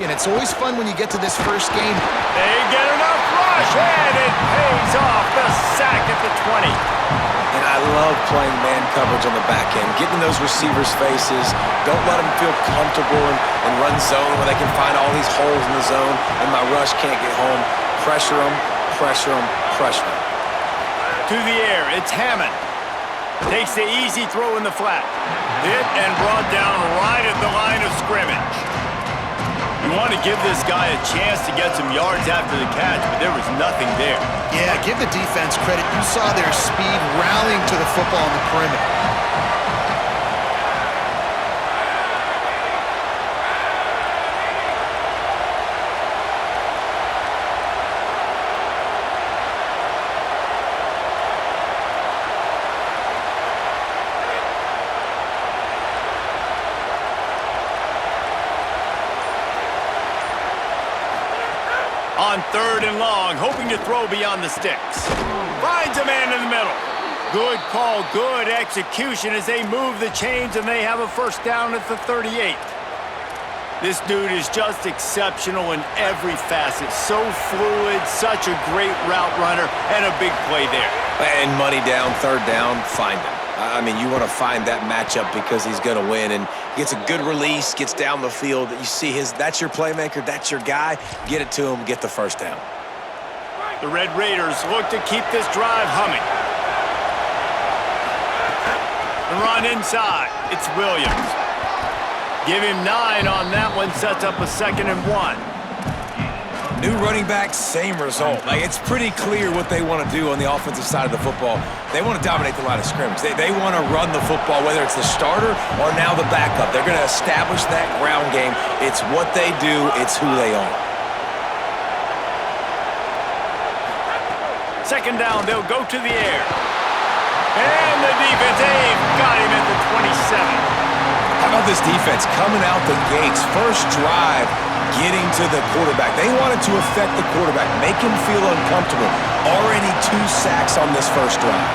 And it's always fun when you get to this first game. They get enough rush, and it pays off the sack at the 20. And I love playing man coverage on the back end, getting in those receivers' faces. Don't let them feel comfortable and run zone where they can find all these holes in the zone, and my rush can't get home. Pressure them, pressure them, pressure them. To the air, it's Hammond. Takes the easy throw in the flat. Hit and brought down right at the line of scrimmage. You want to give this guy a chance to get some yards after the catch, but there was nothing there. Yeah, give the defense credit. You saw their speed rallying to the football on the perimeter. On 3rd and long, hoping to throw beyond the sticks. Finds a man in the middle. Good call, good execution as they move the chains and they have a first down at the 38. This dude is just exceptional in every facet. So fluid, such a great route runner, and a big play there. And money down, 3rd down, find him. I mean, you want to find that matchup because he's going to win, and gets a good release, gets down the field. You see that's your playmaker, that's your guy. Get it to him, get the first down. The Red Raiders look to keep this drive humming. The run inside, it's Williams. Give him 9 on that one, sets up a 2nd and 1. New running back, same result. It's pretty clear what they want to do on the offensive side of the football. They want to dominate the line of scrimmage. They want to run the football, whether it's the starter or now the backup. They're going to establish that ground game. It's what they do. It's who they are. 2nd down, they'll go to the air. And the defense, they've got him at the 27. How about this defense coming out the gates, first drive, getting to the quarterback. They wanted to affect the quarterback, make him feel uncomfortable. Already 2 sacks on this first drive.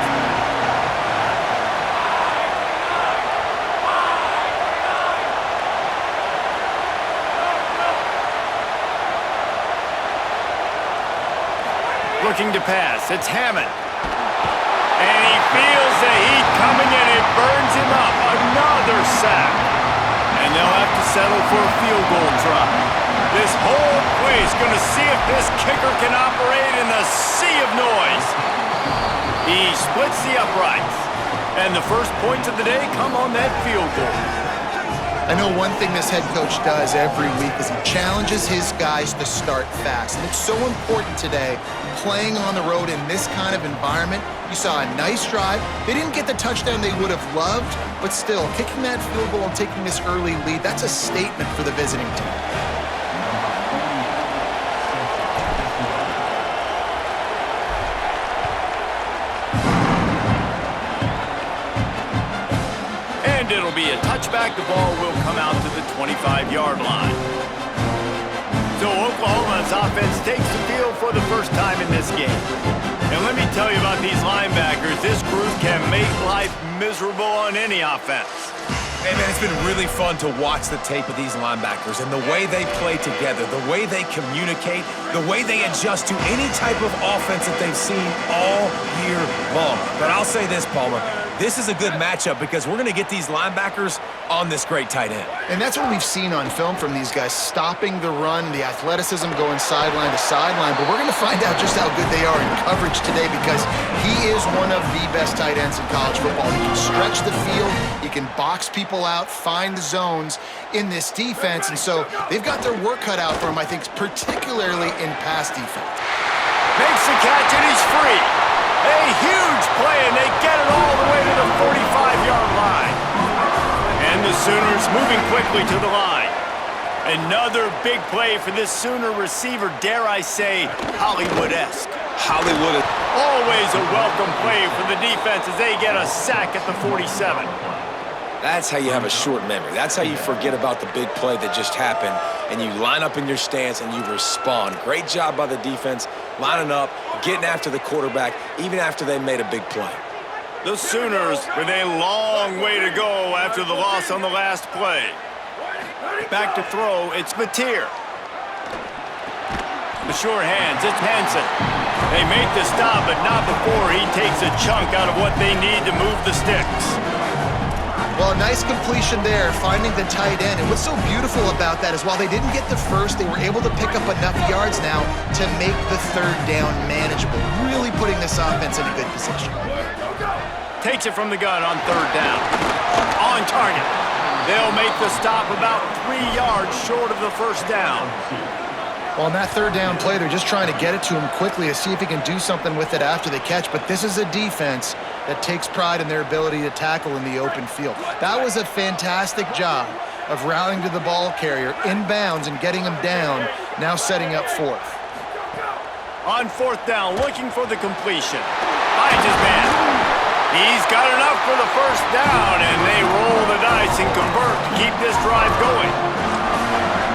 Looking to pass, it's Hammond. And he feels the heat coming and it burns him up. Another sack. And they'll have to settle for a field goal try. This whole place going to see if this kicker can operate in the sea of noise. He splits the uprights. And the first points of the day come on that field goal. I know one thing this head coach does every week is he challenges his guys to start fast. And it's so important today, playing on the road in this kind of environment. You saw a nice drive. They didn't get the touchdown they would have loved, but still, kicking that field goal and taking this early lead, that's a statement for the visiting team. And it'll be a touchback. The ball will come out to the 25-yard line. So Oklahoma's offense takes the field for the first time in this game. And let me tell you about these linebackers. This group can make life miserable on any offense. Hey, man, it's been really fun to watch the tape of these linebackers and the way they play together, the way they communicate, the way they adjust to any type of offense that they've seen all year long. But I'll say this, Palmer, this is a good matchup because we're going to get these linebackers on this great tight end. And that's what we've seen on film from these guys, stopping the run, the athleticism going sideline to sideline. But we're going to find out just how good they are in coverage today because he is one of the best tight ends in college football. He can stretch the field, he can box people out, find the zones in this defense. And so they've got their work cut out for him, I think, particularly in pass defense. Makes the catch and he's free. A huge play, and they get it all the way to the 45-yard line. And the Sooners moving quickly to the line. Another big play for this Sooner receiver, dare I say, Hollywood-esque. Hollywood. Always a welcome play for the defense as they get a sack at the 47. That's how you have a short memory. That's how you forget about the big play that just happened, and you line up in your stance and you respond. Great job by the defense, lining up, getting after the quarterback, even after they made a big play. The Sooners with a long way to go after the loss on the last play. Back to throw, it's Mateer. sure hands. It's Henson. They make the stop, but not before he takes a chunk out of what they need to move the sticks. Well, a nice completion there, finding the tight end. And what's so beautiful about that is while they didn't get the first, they were able to pick up enough yards now to make the third down manageable, really putting this offense in a good position. Takes it from the gun on third down. On target. They'll make the stop about 3 yards short of the first down. Well, on that third down play, they're just trying to get it to him quickly to see if he can do something with it after the catch. But this is a defense that takes pride in their ability to tackle in the open field. That was a fantastic job of rallying to the ball carrier inbounds and getting him down, now setting up fourth. On fourth down, looking for the completion. Finds his man. He's got enough for the first down, and they roll the dice and convert to keep this drive going.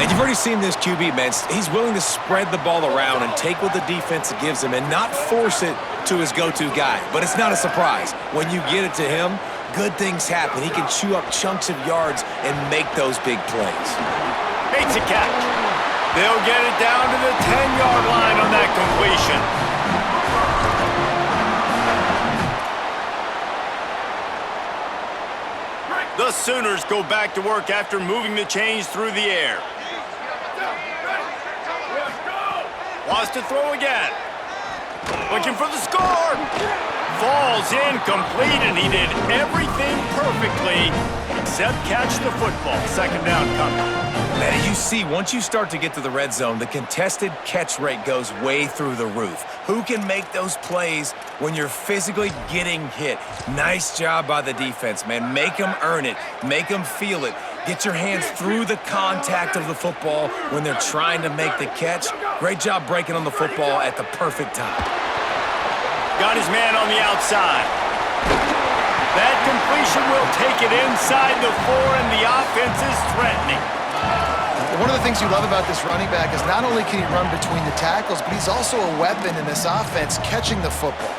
And you've already seen this QB, man. He's willing to spread the ball around and take what the defense gives him and not force it to his go-to guy. But it's not a surprise. When you get it to him, good things happen. He can chew up chunks of yards and make those big plays. Makes a catch. They'll get it down to the 10-yard line on that completion. The Sooners go back to work after moving the chains through the air. Wants to throw again. Looking for the score. Falls incomplete, and he did everything perfectly except catch the football. Second down coming. Man, you see, once you start to get to the red zone, the contested catch rate goes way through the roof. Who can make those plays when you're physically getting hit? Nice job by the defense, man. Make them earn it. Make them feel it. Get your hands through the contact of the football when they're trying to make the catch. Great job breaking on the football at the perfect time. Got his man on the outside. That completion will take it inside the 4, and the offense is threatening. One of the things you love about this running back is not only can he run between the tackles, but he's also a weapon in this offense catching the football.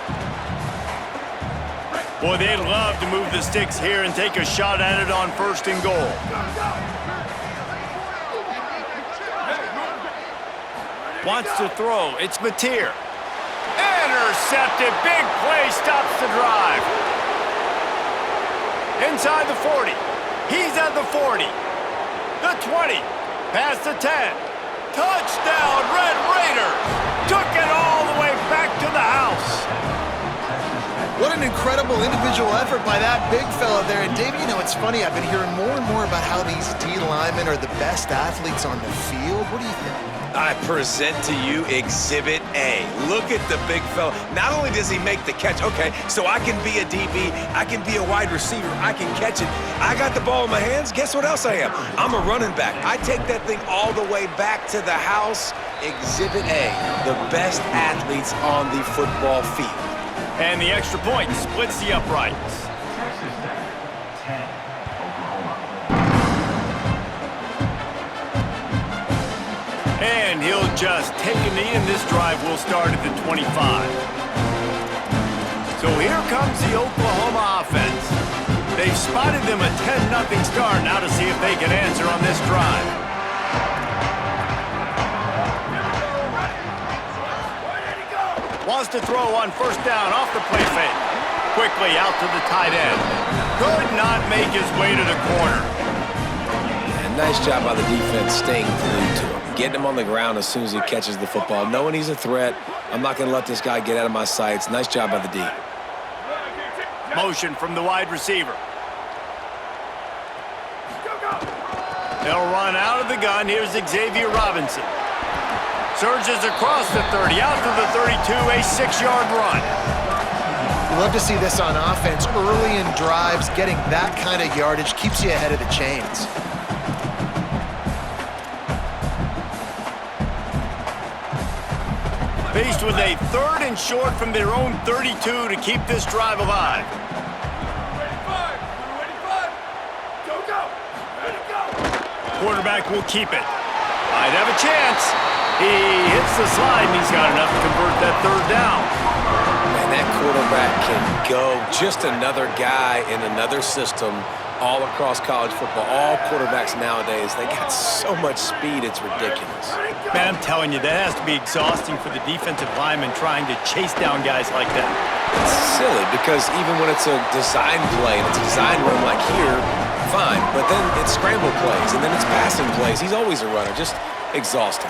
Boy, they'd love to move the sticks here and take a shot at it on first and goal. Wants to throw. It's Mateer. Intercepted. Big play stops the drive. Inside the 40. He's at the 40. The 20. Past the 10. Touchdown, Red Raiders. Took it all the way back to the house. What an incredible individual effort by that big fella there. And Dave, you know, it's funny. I've been hearing more and more about how these D linemen are the best athletes on the field. What do you think? I present to you Exhibit A. Look at the big fella. Not only does he make the catch, okay, so I can be a DB, I can be a wide receiver, I can catch it. I got the ball in my hands. Guess what else I am? I'm a running back. I take that thing all the way back to the house. Exhibit A, the best athletes on the football field. And the extra point splits the uprights. And he'll just take a knee, and this drive will start at the 25. So here comes the Oklahoma offense. They've spotted them a 10-0 start. Now to see if they can answer on this drive. Wants to throw on first down off the play fake. Quickly out to the tight end. Could not make his way to the corner. And nice job by the defense staying glued to him. Getting him on the ground as soon as he catches the football. Knowing he's a threat, I'm not going to let this guy get out of my sights. Nice job by the D. Motion from the wide receiver. They'll run out of the gun. Here's Xavier Robinson. Surges across the 30, out to the 32, a 6-yard run. You love to see this on offense. Early in drives, getting that kind of yardage keeps you ahead of the chains. Faced with a 3rd and short from their own 32 to keep this drive alive. Quarterback will keep it. Might have a chance. He hits the slide, and he's got enough to convert that 3rd down. Man, that quarterback can go. Just another guy in another system all across college football. All quarterbacks nowadays, they got so much speed, it's ridiculous. Man, I'm telling you, that has to be exhausting for the defensive lineman trying to chase down guys like that. It's silly because even when it's a design play and it's a design run like here, fine. But then it's scramble plays and then it's passing plays. He's always a runner. Just exhausting.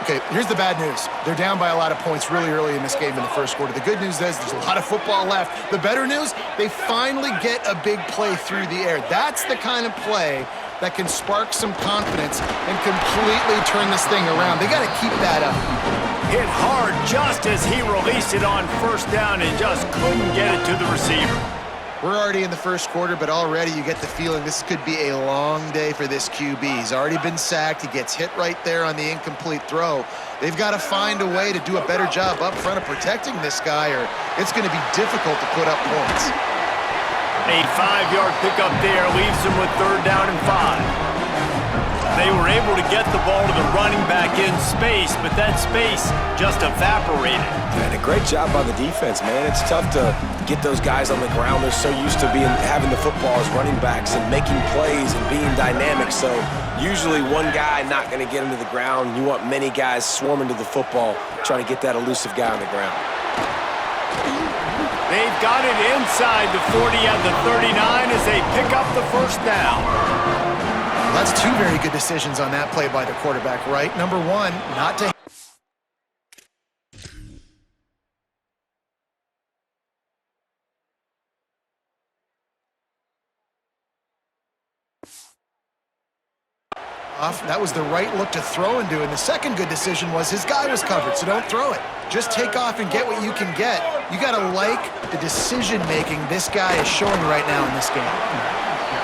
Okay, here's the bad news. They're down by a lot of points really early in this game in the first quarter. The good news is there's a lot of football left. The better news, they finally get a big play through the air. That's the kind of play that can spark some confidence and completely turn this thing around. They got to keep that up. Hit hard just as he released it on first down and just couldn't get it to the receiver. We're already in the first quarter, but already you get the feeling this could be a long day for this QB. He's already been sacked. He gets hit right there on the incomplete throw. They've got to find a way to do a better job up front of protecting this guy, or it's going to be difficult to put up points. A 5-yard pickup there leaves them with 3rd down and 5. They were able to get the ball to the running back in space, but that space just evaporated. And a great job by the defense, man. It's tough to get those guys on the ground. They're so used to having the football as running backs and making plays and being dynamic. So usually one guy not going to get him to the ground. You want many guys swarming to the football, trying to get that elusive guy on the ground. They've got it inside the 40 at the 39 as they pick up the 1st down. That's 2 very good decisions on that play by the quarterback, right? Number 1, not to... That was the right look to throw into, and the second good decision was his guy was covered, so don't throw it. Just take off and get what you can get. You got to like the decision-making this guy is showing right now in this game.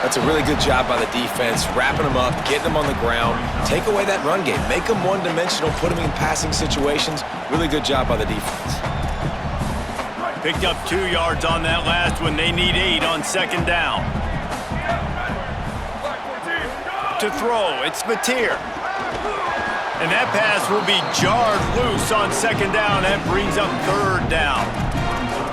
That's a really good job by the defense, wrapping them up, getting them on the ground, take away that run game, make them one-dimensional, put them in passing situations. Really good job by the defense. Picked up 2 yards on that last one. They need 8 on 2nd down. To throw, it's Mateer. And that pass will be jarred loose on 2nd down. That brings up 3rd down.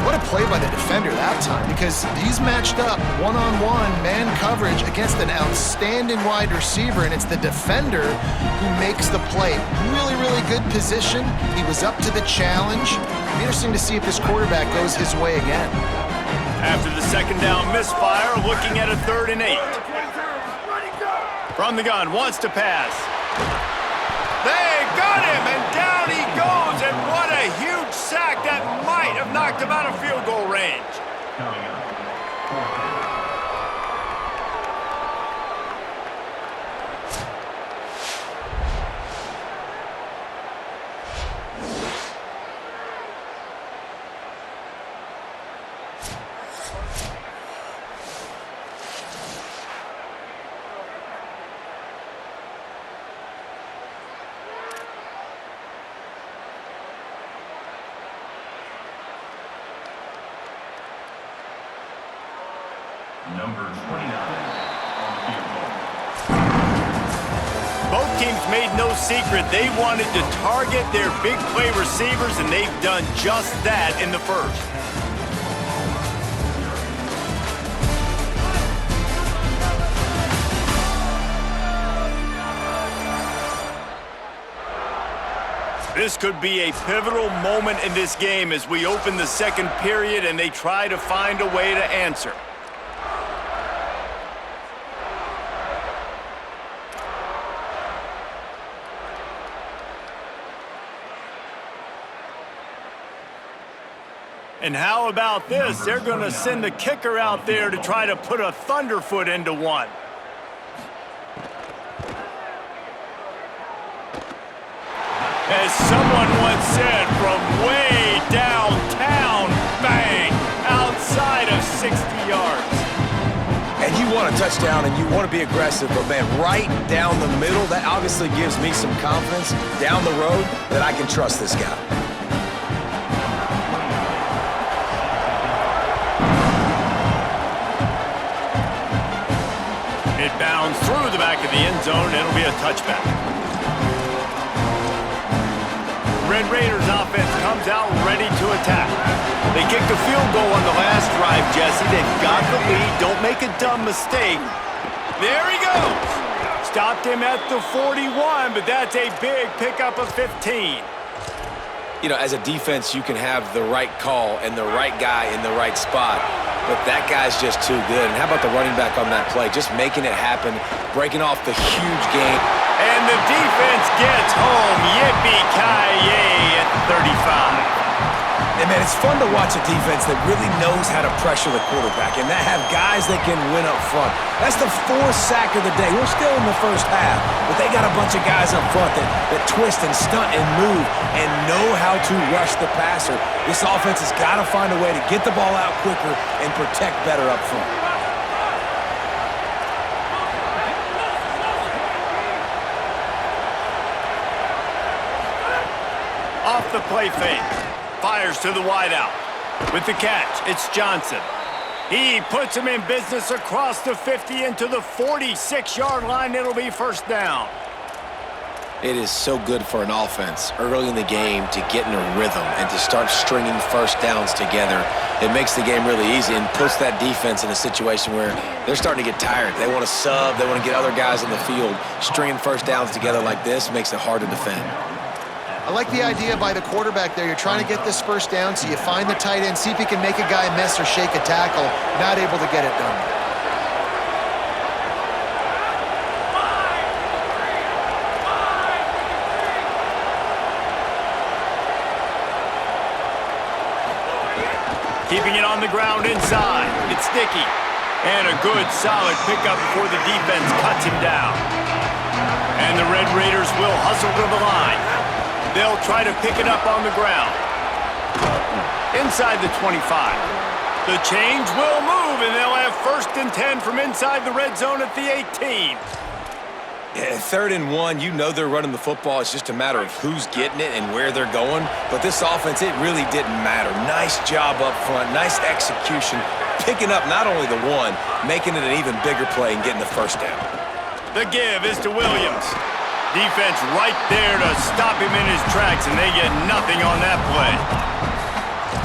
What a play by the defender that time, because he's matched up one-on-one man coverage against an outstanding wide receiver, and it's the defender who makes the play. Really, really good position. He was up to the challenge. It'll be interesting to see if this quarterback goes his way again. After the 2nd down misfire, looking at a 3rd and 8. From the gun, wants to pass. They got him, and down he goes, and what a huge sack that might have knocked him out of field goal range. Number 29 on the field goal. Both teams made no secret they wanted to target their big play receivers, and they've done just that in the first. This could be a pivotal moment in this game as we open the 2nd period and they try to find a way to answer. And how about this? They're going to send the kicker out there to try to put a thunderfoot into one. As someone once said, from way downtown, bang, outside of 60 yards. And you want a touchdown and you want to be aggressive, but man, right down the middle, that obviously gives me some confidence down the road that I can trust this guy. It bounds through the back of the end zone. It'll be a touchback. Red Raiders offense comes out ready to attack. They kicked a field goal on the last drive, Jesse. They've got the lead. Don't make a dumb mistake. There he goes. stopped him at the 41, but that's a big pickup of 15. You know, as a defense, you can have the right call and the right guy in the right spot, but that guy's just too good. And how about the running back on that play? Just making it happen, breaking off the huge game. And the defense gets home. Yippee-ki-yay at 35. And, man, it's fun to watch a defense that really knows how to pressure the quarterback and that have guys that can win up front. That's the 4th sack of the day. We're still in the first half, but they got a bunch of guys up front that twist and stunt and move and know how to rush the passer. This offense has got to find a way to get the ball out quicker and protect better up front. Off the play fake. Fires to the wideout. With the catch, it's Johnson. He puts him in business across the 50 into the 46-yard line. It'll be first down. It is so good for an offense early in the game to get in a rhythm and to start stringing first downs together. It makes the game really easy and puts that defense in a situation where they're starting to get tired. They want to sub. They want to get other guys in the field. Stringing first downs together like this makes it hard to defend. I like the idea by the quarterback there. You're trying to get this first down, so you find the tight end, see if he can make a guy miss or shake a tackle. Not able to get it done. Keeping it on the ground inside. It's Dickey. And a good, solid pickup before the defense cuts him down. And the Red Raiders will hustle to the line. They'll try to pick it up on the ground. Inside the 25. The change will move, and they'll have 1st and 10 from inside the red zone at the 18. Yeah, 3rd and 1, you know they're running the football. It's just a matter of who's getting it and where they're going. But this offense, it really didn't matter. Nice job up front, nice execution. Picking up not only the one, making it an even bigger play and getting the first down. The give is to Williams. Defense right there to stop him in his tracks, and they get nothing on that play.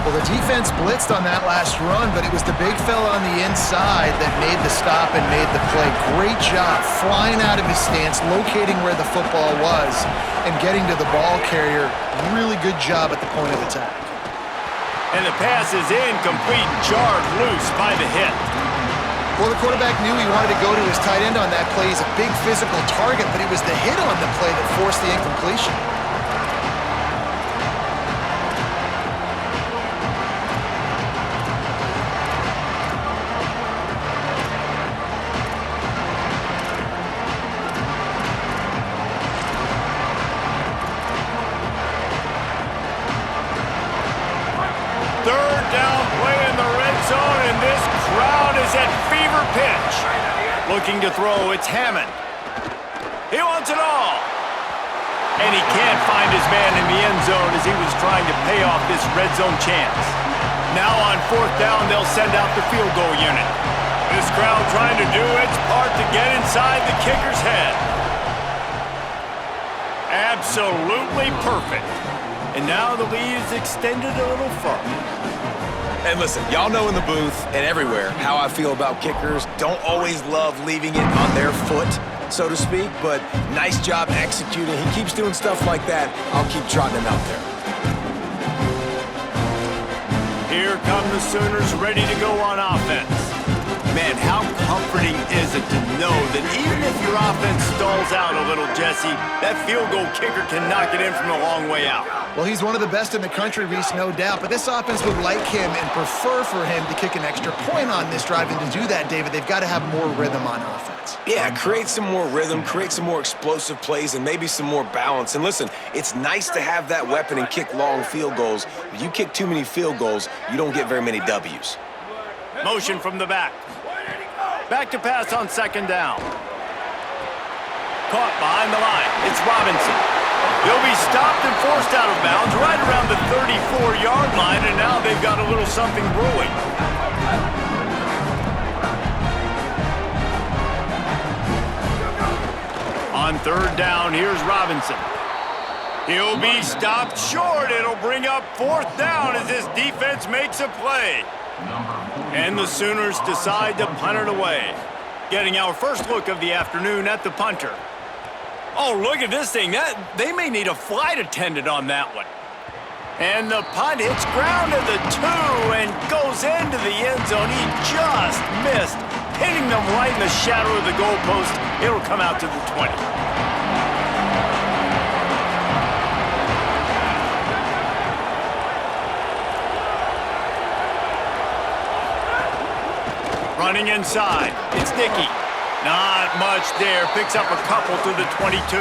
Well, the defense blitzed on that last run, but it was the big fella on the inside that made the stop and made the play. Great job flying out of his stance, locating where the football was, and getting to the ball carrier. Really good job at the point of attack. And the pass is incomplete, jarred loose by the hit. Well, the quarterback knew he wanted to go to his tight end on that play. He's a big physical target, but it was the hit on the play that forced the incompletion. Third down play in the red zone, and this crowd is at fever pitch. Looking to throw, it's Hammond. He wants it all. And he can't find his man in the end zone as he was trying to pay off this red zone chance. Now on 4th down, they'll send out the field goal unit. This crowd trying to do its part to get inside the kicker's head. Absolutely perfect. And now the lead is extended a little further. And listen, y'all know in the booth and everywhere how I feel about kickers. Don't always love leaving it on their foot, so to speak, but nice job executing. He keeps doing stuff like that. I'll keep trotting him out there. Here come the Sooners ready to go on offense. Man, how comforting is it to know that even if your offense stalls out a little, Jesse, that field goal kicker can knock it in from a long way out. Well, he's one of the best in the country, Reese, no doubt, but this offense would like him and prefer for him to kick an extra point on this drive, and to do that, David, they've got to have more rhythm on offense. Yeah, create some more rhythm, create some more explosive plays, and maybe some more balance. And listen, it's nice to have that weapon and kick long field goals. If you kick too many field goals, you don't get very many W's. Motion from the back. Back to pass on 2nd down. Caught behind the line. It's Robinson. He'll be stopped and forced out of bounds right around the 34-yard line, and now they've got a little something brewing. On 3rd down, here's Robinson. He'll be stopped short. It'll bring up 4th down as this defense makes a play. And the Sooners decide to punt it away. Getting our first look of the afternoon at the punter. Oh, look at this thing. They may need a flight attendant on that one. And the punt hits ground at the 2 and goes into the end zone. He just missed, hitting them right in the shadow of the goalpost. It'll come out to the 20. Running inside, it's Dickey. Not much there, picks up a couple to the 22.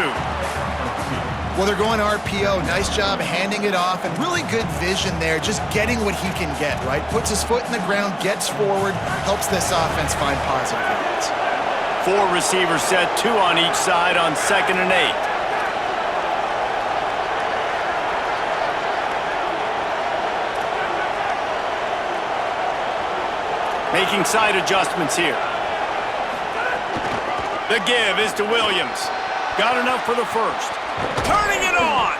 Well, they're going RPO. Nice job handing it off, and really good vision there, just getting what he can get, right? Puts his foot in the ground, gets forward, helps this offense find positive yards. 4 receivers set, 2 on each side on 2nd and 8. Making side adjustments here. The give is to Williams. Got enough for the first. Turning it on!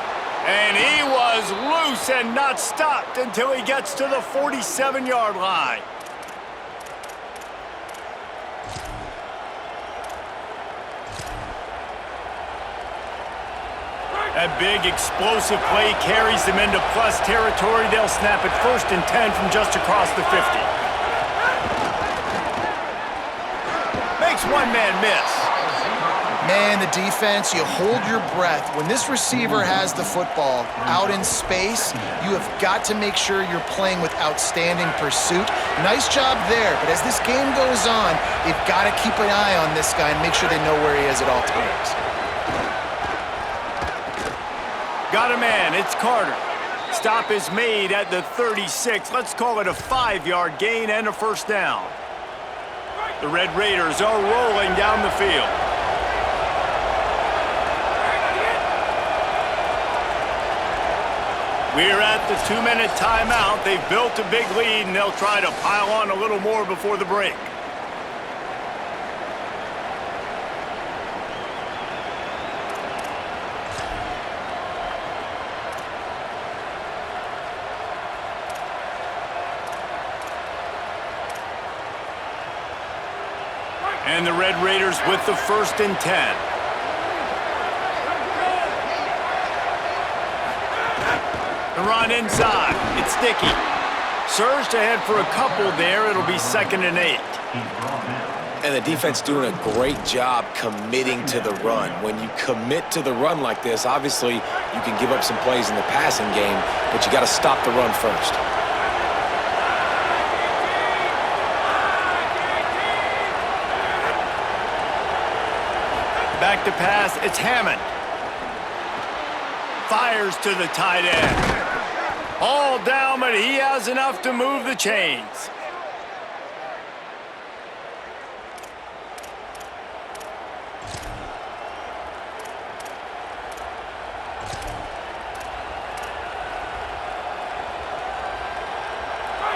And he was loose and not stopped until he gets to the 47-yard line. That big explosive play carries them into plus territory. They'll snap it 1st and 10 from just across the 50. Makes one man miss. Man, the defense, you hold your breath. When this receiver has the football out in space, you have got to make sure you're playing with outstanding pursuit. Nice job there, but as this game goes on, they've got to keep an eye on this guy and make sure they know where he is at all times. Got a man, it's Carter. Stop is made at the 36. Let's call it a 5-yard gain and a first down. The Red Raiders are rolling down the field. We're at the 2-minute timeout. They've built a big lead, and they'll try to pile on a little more before the break. And the Red Raiders with the 1st and 10. The run inside. It's Dickey. Surged ahead for a couple there. It'll be 2nd and 8. And the defense doing a great job committing to the run. When you commit to the run like this, obviously you can give up some plays in the passing game, but you got to stop the run first. Back to pass, it's Hammond. Fires to the tight end. All down, but he has enough to move the chains.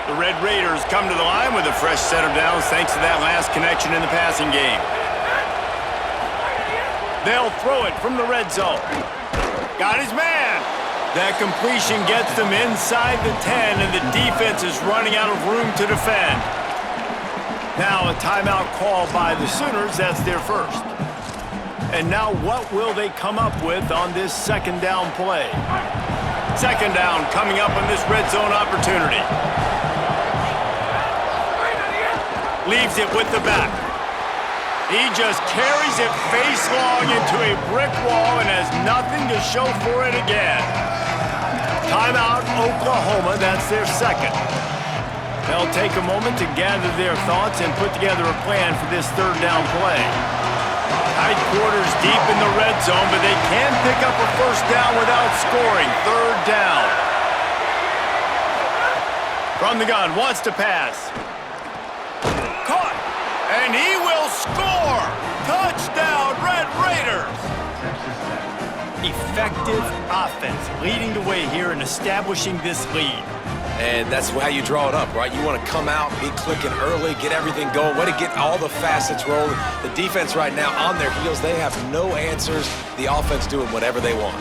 The Red Raiders come to the line with a fresh set of downs thanks to that last connection in the passing game. They'll throw it from the red zone. Got his man. That completion gets them inside the 10, and the defense is running out of room to defend. Now a timeout call by the Sooners. That's their first. And now what will they come up with on this 2nd down play? 2nd down coming up on this red zone opportunity. Leaves it with the back. He just carries it face long into a brick wall and has nothing to show for it again. Timeout, Oklahoma. That's their 2nd. They'll take a moment to gather their thoughts and put together a plan for this 3rd down play. Tight quarters deep in the red zone, but they can pick up a first down without scoring. 3rd down. From the gun, wants to pass. Caught, and he will score! Touchdown, Red Raiders! Effective offense, leading the way here and establishing this lead. And that's how you draw it up, right? You want to come out, be clicking early, get everything going, way to get all the facets rolling. The defense right now on their heels, they have no answers. The offense doing whatever they want.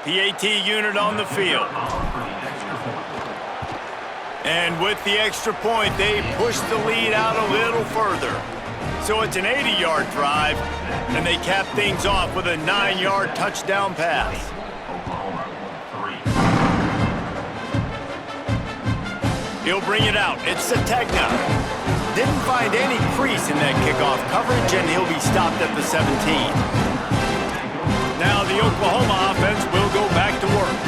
PAT unit on the field. And with the extra point, they push the lead out a little further. So it's an 80-yard drive, and they cap things off with a 9-yard touchdown pass. Oklahoma, 3. He'll bring it out. It's Sategna. Didn't find any crease in that kickoff coverage, and he'll be stopped at the 17. Now the Oklahoma offense will go back to work.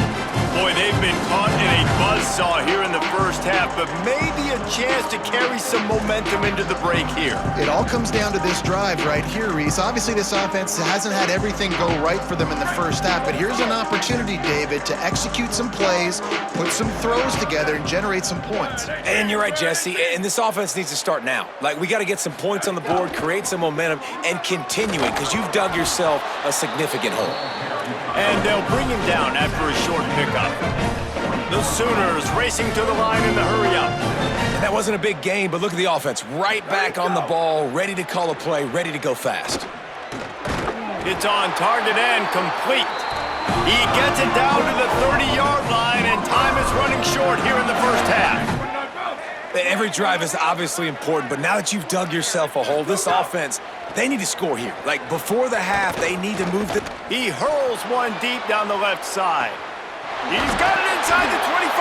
Boy, they've been caught in a buzzsaw here in the first half, but maybe a chance to carry some momentum into the break here. It all comes down to this drive right here, Reese. Obviously, this offense hasn't had everything go right for them in the first half, but here's an opportunity, David, to execute some plays, put some throws together, and generate some points. And you're right, Jesse, and this offense needs to start now. Like, we got to get some points on the board, create some momentum, and continue it, because you've dug yourself a significant hole. And they'll bring him down after a short pickup. The Sooners racing to the line in the hurry-up. And that wasn't a big gain, but look at the offense. Right back on the ball, ready to call a play, ready to go fast. It's on target and complete. He gets it down to the 30-yard line, and time is running short here in the first half. Every drive is obviously important, but now that you've dug yourself a hole, this offense, they need to score here. Like, before the half, they need to move the... He hurls one deep down the left side. He's got it inside the 25.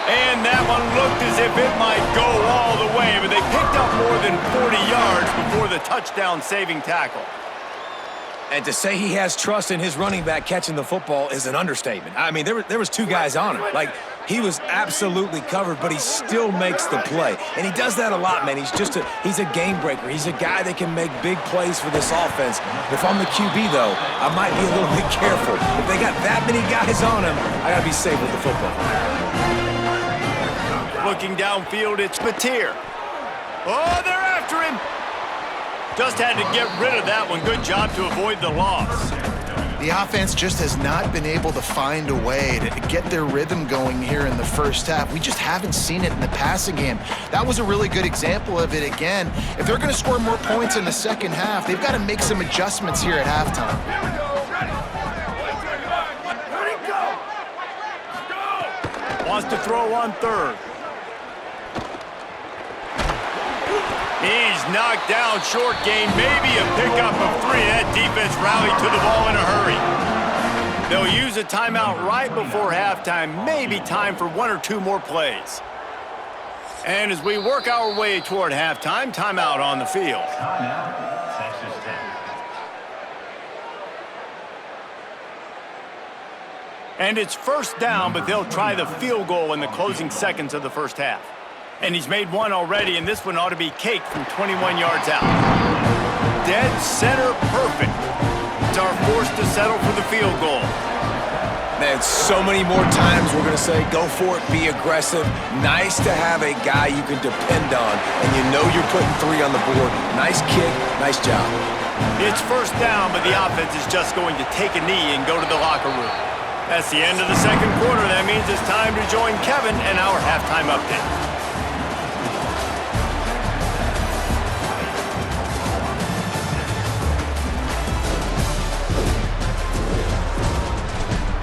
And that one looked as if it might go all the way, but they picked up more than 40 yards before the touchdown-saving tackle. And to say he has trust in his running back catching the football is an understatement. I mean, there was two guys on him. Like, he was absolutely covered, but he still makes the play. And he does that a lot, man. He's a game breaker. He's a guy that can make big plays for this offense. If I'm the QB, though, I might be a little bit careful. If they got that many guys on him, I got to be safe with the football. Looking downfield, it's Mateer. Oh, they're after him. Just had to get rid of that one. Good job to avoid the loss. The offense just has not been able to find a way to get their rhythm going here in the first half. We just haven't seen it in the passing game. That was a really good example of it again. If they're going to score more points in the second half, they've got to make some adjustments here at halftime. Wants to throw on third. He's knocked down, short gain, maybe a pickup of 3. That defense rallied to the ball in a hurry. They'll use a timeout right before halftime, maybe time for 1 or 2 more plays. And as we work our way toward halftime, timeout on the field. Timeout, Texas Tech. And it's first down, but they'll try the field goal in the closing seconds of the first half. And he's made one already, and this one ought to be caked from 21 yards out. Dead center perfect. It's our force to settle for the field goal. Man, so many more times we're going to say, go for it, be aggressive. Nice to have a guy you can depend on, and you know you're putting 3 on the board. Nice kick, nice job. It's first down, but the offense is just going to take a knee and go to the locker room. That's the end of the second quarter. That means it's time to join Kevin and our halftime update.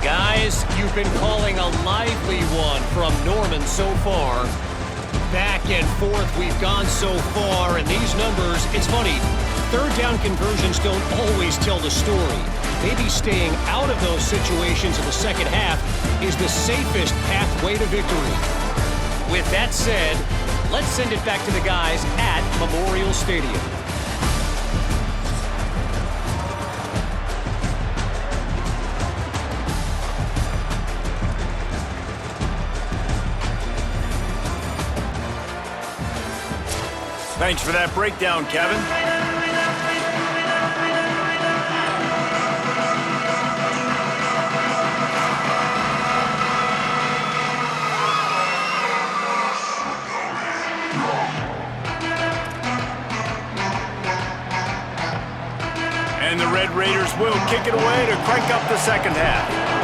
Guys, you've been calling a lively one from Norman so far. Back and forth we've gone so far, and these numbers, it's funny, third down conversions don't always tell the story. Maybe staying out of those situations in the second half is the safest pathway to victory. With that said, let's send it back to the guys at Memorial Stadium. Thanks for that breakdown, Kevin. And the Red Raiders will kick it away to crank up the second half.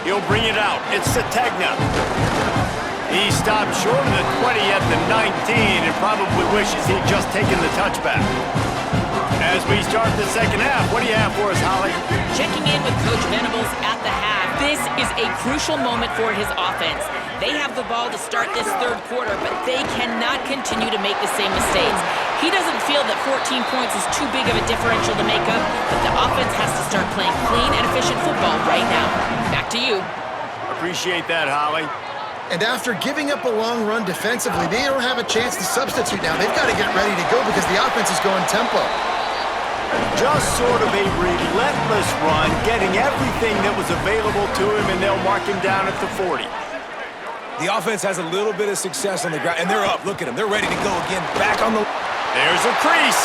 He'll bring it out. It's Sategna. He stopped short of the 20 at the 19 and probably wishes he'd just taken the touchback. As we start the second half, what do you have for us, Holly? Checking in with Coach Venables at the half. This is a crucial moment for his offense. They have the ball to start this third quarter, but they cannot continue to make the same mistakes. He doesn't feel that 14 points is too big of a differential to make up, but the offense has to start playing clean and efficient football right now. Back to you. Appreciate that, Holly. And after giving up a long run defensively, they don't have a chance to substitute now. They've got to get ready to go because the offense is going tempo. Just sort of a relentless run, getting everything that was available to him, and they'll mark him down at the 40. The offense has a little bit of success on the ground, and they're up. Look at them. They're ready to go again. Back on the... There's a crease.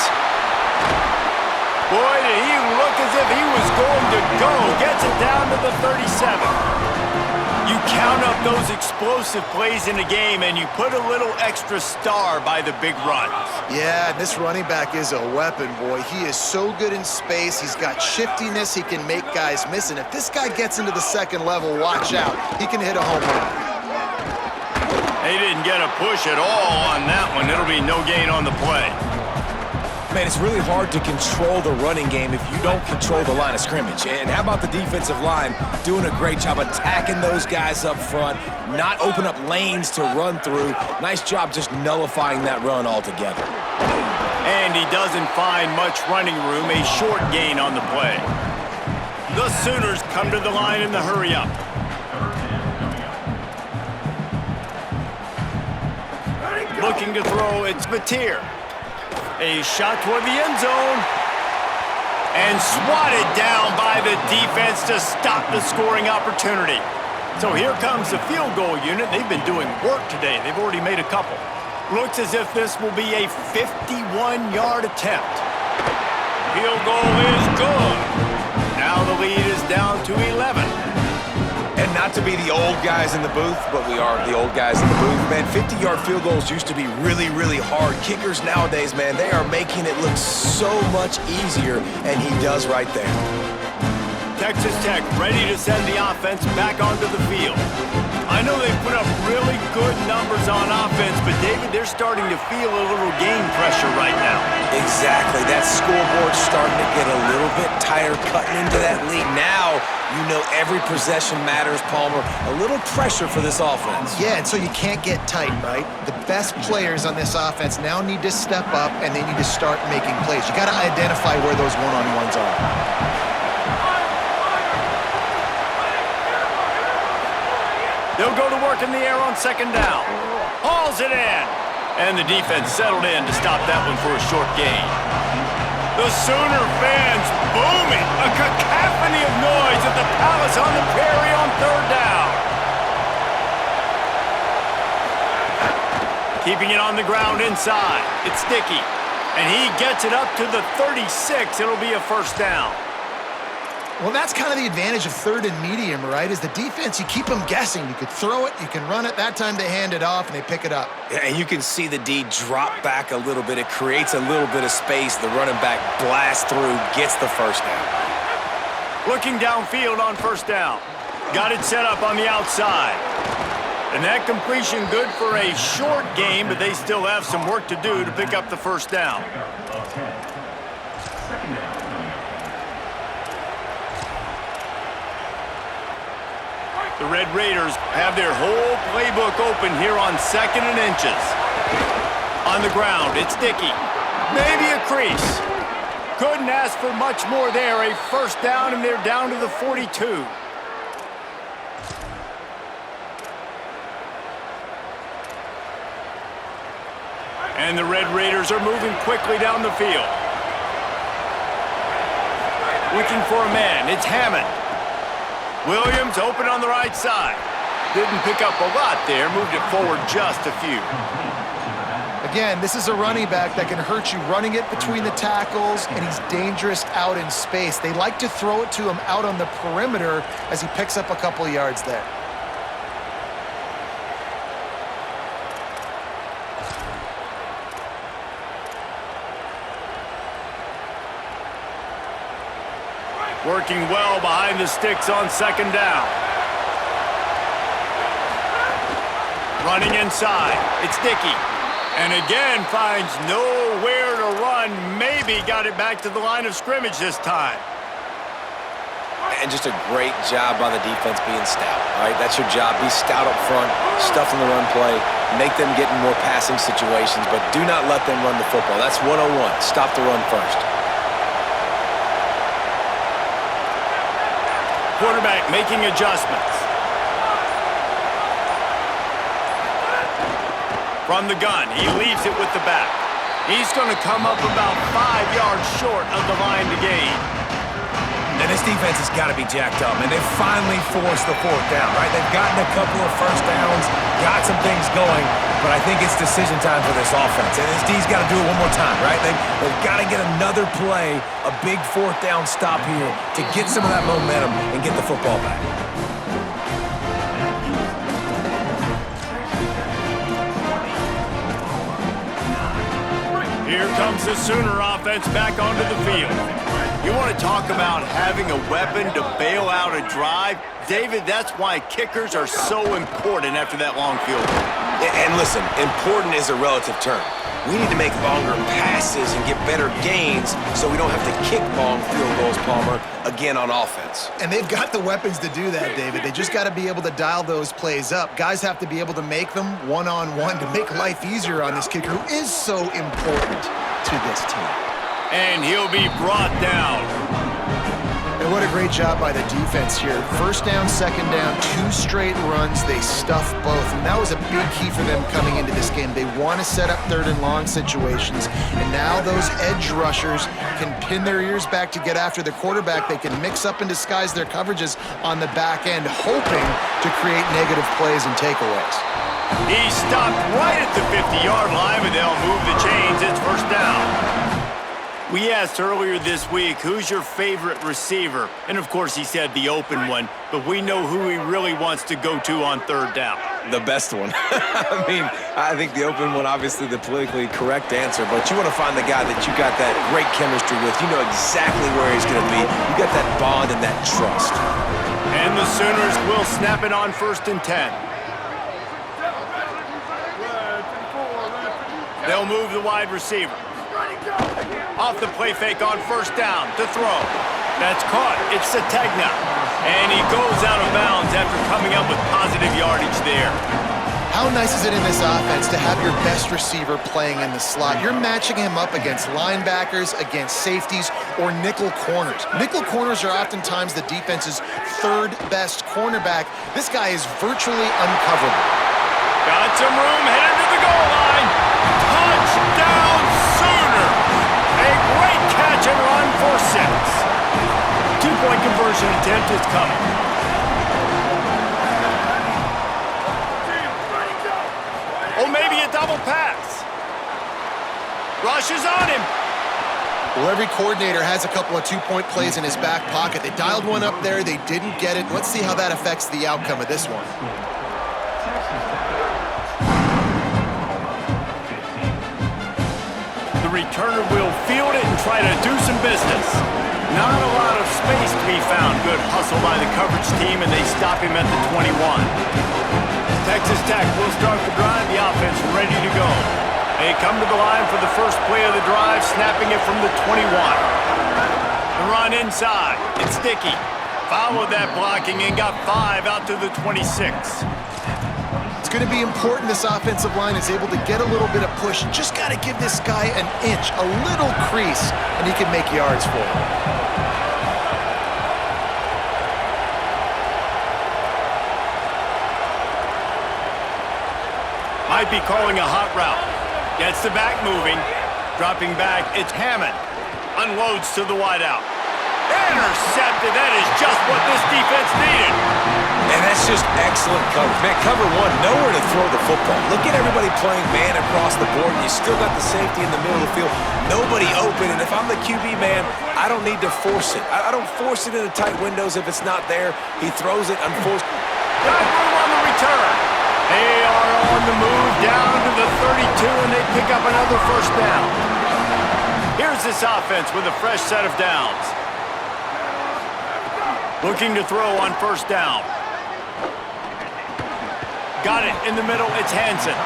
Boy, did he look as if he was going to go. Gets it down to the 37. You count up those explosive plays in the game, and you put a little extra star by the big runs. Yeah, this running back is a weapon, boy. He is so good in space. He's got shiftiness. He can make guys miss. And if this guy gets into the second level, watch out. He can hit a home run. They didn't get a push at all on that one. It'll be no gain on the play. Man, it's really hard to control the running game if you don't control the line of scrimmage. And how about the defensive line doing a great job attacking those guys up front, not open up lanes to run through. Nice job just nullifying that run altogether. And he doesn't find much running room, a short gain on the play. The Sooners come to the line in the hurry-up. Looking to throw, it's Mateer. A shot toward the end zone. And swatted down by the defense to stop the scoring opportunity. So here comes the field goal unit. They've been doing work today. They've already made a couple. Looks as if this will be a 51-yard attempt. Field goal is good. Now the lead is down to 11. And not to be the old guys in the booth, but we are the old guys in the booth. Man, 50-yard field goals used to be really, really hard. Kickers nowadays, man, they are making it look so much easier, and he does right there. Texas Tech ready to send the offense back onto the field. I know they've put up really good numbers on offense, but David, they're starting to feel a little game pressure right now. Exactly. That scoreboard's starting to get a little bit tighter, cutting into that lead. Now, you know every possession matters, Palmer. A little pressure for this offense. Yeah, and so you can't get tight, right? The best players on this offense now need to step up, and they need to start making plays. You got to identify where those one-on-ones are. They'll go to work in the air on second down. Hauls it in. And the defense settled in to stop that one for a short gain. The Sooner fans booming. A cacophony of noise at the Palace on the Prairie on third down. Keeping it on the ground inside. It's Dickey. And he gets it up to the 36. It'll be a first down. Well, that's kind of the advantage of third and medium, right? Is the defense, you keep them guessing. You could throw it, you can run it. That time they hand it off and they pick it up. Yeah, and you can see the D drop back a little bit. It creates a little bit of space. The running back blasts through, gets the first down. Looking downfield on first down. Got it set up on the outside. And that completion good for a short game, but they still have some work to do to pick up the first down. The Red Raiders have their whole playbook open here on second and inches. On the ground, it's Dickey. Maybe a crease. Couldn't ask for much more there. A first down, and they're down to the 42. And the Red Raiders are moving quickly down the field. Looking for a man, it's Hammond. Williams open on the right side. Didn't pick up a lot there, moved it forward just a few. Again, this is a running back that can hurt you running it between the tackles, and he's dangerous out in space. They like to throw it to him out on the perimeter as he picks up a couple of yards there. Working well behind the sticks on second down. Running inside. It's Dickey. And again finds nowhere to run. Maybe got it back to the line of scrimmage this time. And just a great job by the defense being stout, all right? That's your job. Be stout up front, stuff in the run play, make them get in more passing situations, but do not let them run the football. That's 101. Stop the run first. Quarterback making adjustments. From the gun, he leaves it with the back. He's going to come up about 5 yards short of the line to gain. And this defense has got to be jacked up, and they've finally forced the fourth down, right? They've gotten a couple of first downs, got some things going, but I think it's decision time for this offense. And this D's got to do it one more time, right? They've got to get another play, a big fourth down stop here to get some of that momentum and get the football back. Here comes the Sooner offense back onto the field. You want to talk about having a weapon to bail out a drive? David, that's why kickers are so important after that long field goal. And listen, important is a relative term. We need to make longer passes and get better gains so we don't have to kick long field goals, Palmer, again on offense. And they've got the weapons to do that, David. They just got to be able to dial those plays up. Guys have to be able to make them one-on-one to make life easier on this kicker who is so important to this team. And he'll be brought down. And what a great job by the defense here. First down, second down, 2 straight runs. They stuff both. And that was a big key for them coming into this game. They want to set up third and long situations. And now those edge rushers can pin their ears back to get after the quarterback. They can mix up and disguise their coverages on the back end, hoping to create negative plays and takeaways. He stopped right at the 50-yard line, but they'll move the chains. It's first down. We asked earlier this week, who's your favorite receiver? And of course, he said the open one, but we know who he really wants to go to on third down. The best one. I mean, I think the open one, obviously the politically correct answer, but you want to find the guy that you got that great chemistry with. You know exactly where he's going to be. You got that bond and that trust. And the Sooners will snap it on 1st and 10. They'll move the wide receiver. Off the play fake on first down to throw. That's caught. It's Sategna. And he goes out of bounds after coming up with positive yardage there. How nice is it in this offense to have your best receiver playing in the slot? You're matching him up against linebackers, against safeties, or nickel corners. Nickel corners are oftentimes the defense's 3rd best cornerback. This guy is virtually uncoverable. Got some room, headed to the goal line. Touchdown Sooner! A great catch and run for 6. 2-point conversion attempt is coming. Oh, maybe a double pass. Rush is on him. Well, every coordinator has a couple of 2-point plays in his back pocket. They dialed one up there. They didn't get it. Let's see how that affects the outcome of this one. The returner will field it and try to do some business. Not a lot of space to be found. Good hustle by the coverage team, and they stop him at the 21. Texas Tech will start the drive. The offense ready to go. They come to the line for the first play of the drive, snapping it from the 21. The run inside. It's Dickey. Followed that blocking and got 5 out to the 26. It's going to be important this offensive line is able to get a little bit of push. Just got to give this guy an inch, a little crease, and he can make yards for him. Might be calling a hot route. Gets the back moving. Dropping back, it's Hammond. Unloads to the wideout. Intercepted. That is just what this defense needed. And that's just excellent coverage. Man, cover 1, nowhere to throw the football. Look at everybody playing man across the board. You still got the safety in the middle of the field. Nobody open, and if I'm the QB man, I don't need to force it. I don't force it into tight windows if it's not there. He throws it unforced. Got room on the return. They are on the move down to the 32, and they pick up another first down. Here's this offense with a fresh set of downs. Looking to throw on first down. Got it in the middle. It's Hansen.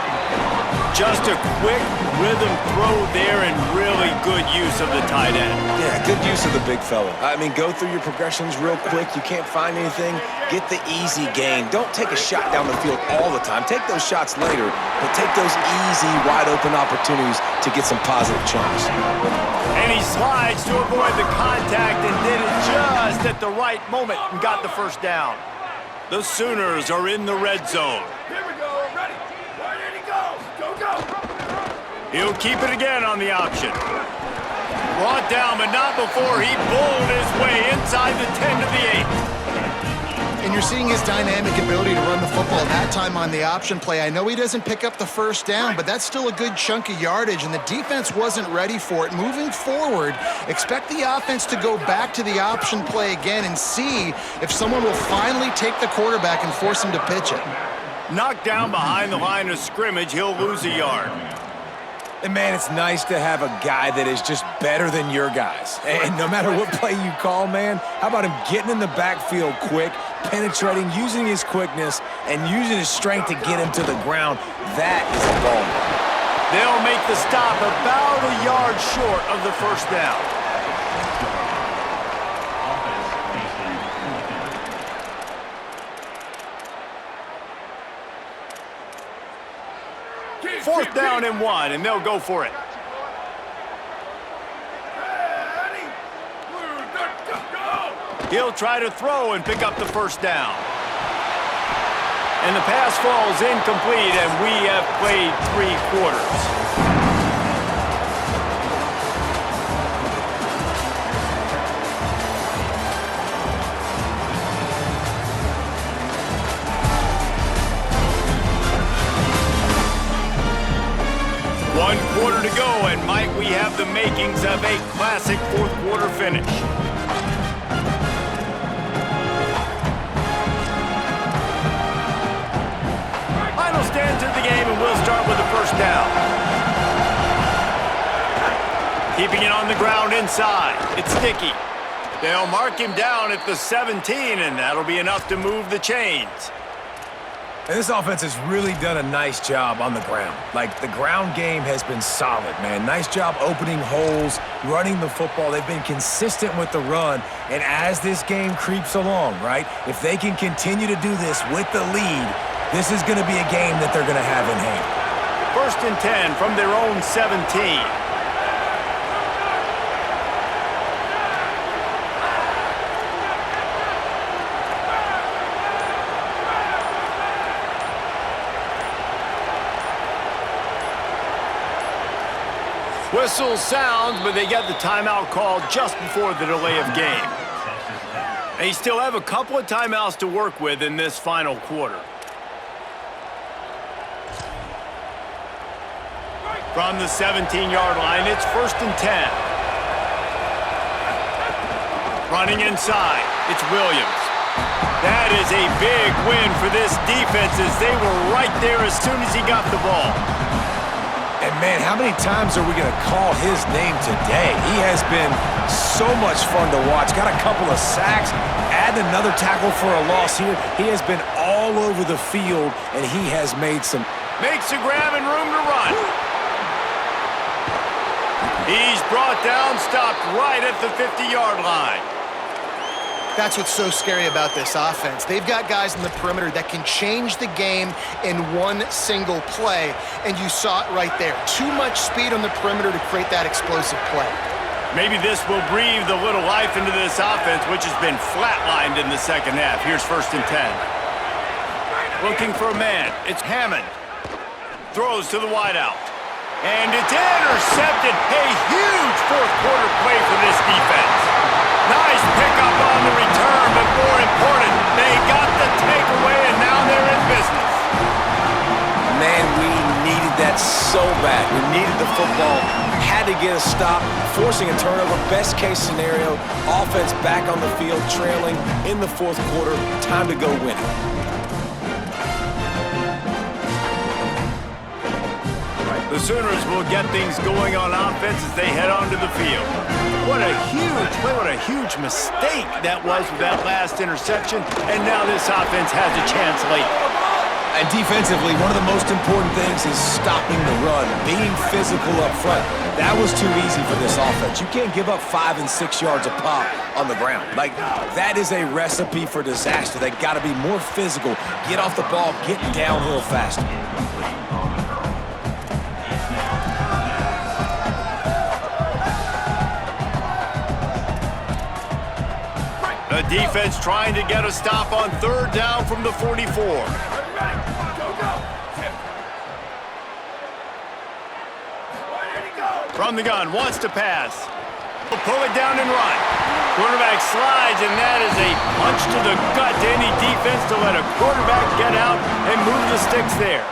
Just a quick rhythm throw there and really good use of the tight end. Yeah, good use of the big fella. I mean, go through your progressions real quick. You can't find anything. Get the easy gain. Don't take a shot down the field all the time. Take those shots later, but take those easy, wide-open opportunities to get some positive chunks. And he slides to avoid the contact and did it just at the right moment and got the first down. The Sooners are in the red zone. Here we go, ready. Where did he go? Go. He'll keep it again on the option. Brought down, but not before he bowled his way inside the 10 to the 8. And you're seeing his dynamic ability to run the football, that time on the option play. I know he doesn't pick up the first down, but that's still a good chunk of yardage, and the defense wasn't ready for it. Moving forward, expect the offense to go back to the option play again and see if someone will finally take the quarterback and force him to pitch it. Knocked down behind the line of scrimmage, he'll lose a yard. And, man, it's nice to have a guy that is just better than your guys. And no matter what play you call, man, how about him getting in the backfield quick, penetrating, using his quickness, and using his strength to get him to the ground? That is a ball. They'll make the stop about a yard short of the first down. Fourth down and 1, and they'll go for it. He'll try to throw and pick up the first down. And the pass falls incomplete, and we have played 3 quarters. One quarter to go, and might we have the makings of a classic fourth quarter finish. Final stands of the game, and we'll start with the first down. Keeping it on the ground inside. It's Sticky. They'll mark him down at the 17, and that'll be enough to move the chains. And this offense has really done a nice job on the ground. Like, the ground game has been solid, man. Nice job opening holes, running the football. They've been consistent with the run. And as this game creeps along, right, if they can continue to do this with the lead, this is going to be a game that they're going to have in hand. First and 10 from their own 17. Whistle sounds, but they get the timeout called just before the delay of game. They still have a couple of timeouts to work with in this final quarter. From the 17-yard line, it's first and 10. Running inside, it's Williams. That is a big win for this defense as they were right there as soon as he got the ball. And, man, how many times are we going to call his name today? He has been so much fun to watch. Got a couple of sacks, add another tackle for a loss here. He has been all over the field, and he has made some... Makes a grab and room to run. He's brought down, stopped right at the 50-yard line. That's what's so scary about this offense. They've got guys in the perimeter that can change the game in one single play, and you saw it right there. Too much speed on the perimeter to create that explosive play. Maybe this will breathe a little life into this offense, which has been flatlined in the second half. Here's first and 10. Looking for a man. It's Hammond. Throws to the wideout. And it's intercepted. A huge fourth quarter play for this defense. Nice pickup on the return, but more important, they got the takeaway, and now they're in business. Man, we needed that so bad. We needed the football, had to get a stop, forcing a turnover. Best case scenario, offense back on the field, trailing in the fourth quarter. Time to go win it. The Sooners will get things going on offense as they head onto the field. What a huge play, what a huge mistake that was with that last interception, and now this offense has a chance late. And defensively, one of the most important things is stopping the run, being physical up front. That was too easy for this offense. You can't give up 5 and 6 yards a pop on the ground. Like, that is a recipe for disaster. They got to be more physical, get off the ball, get downhill faster. The defense trying to get a stop on third down from the 44. From the gun, wants to pass. Will pull it down and run. Quarterback slides, and that is a punch to the gut to any defense to let a quarterback get out and move the sticks there.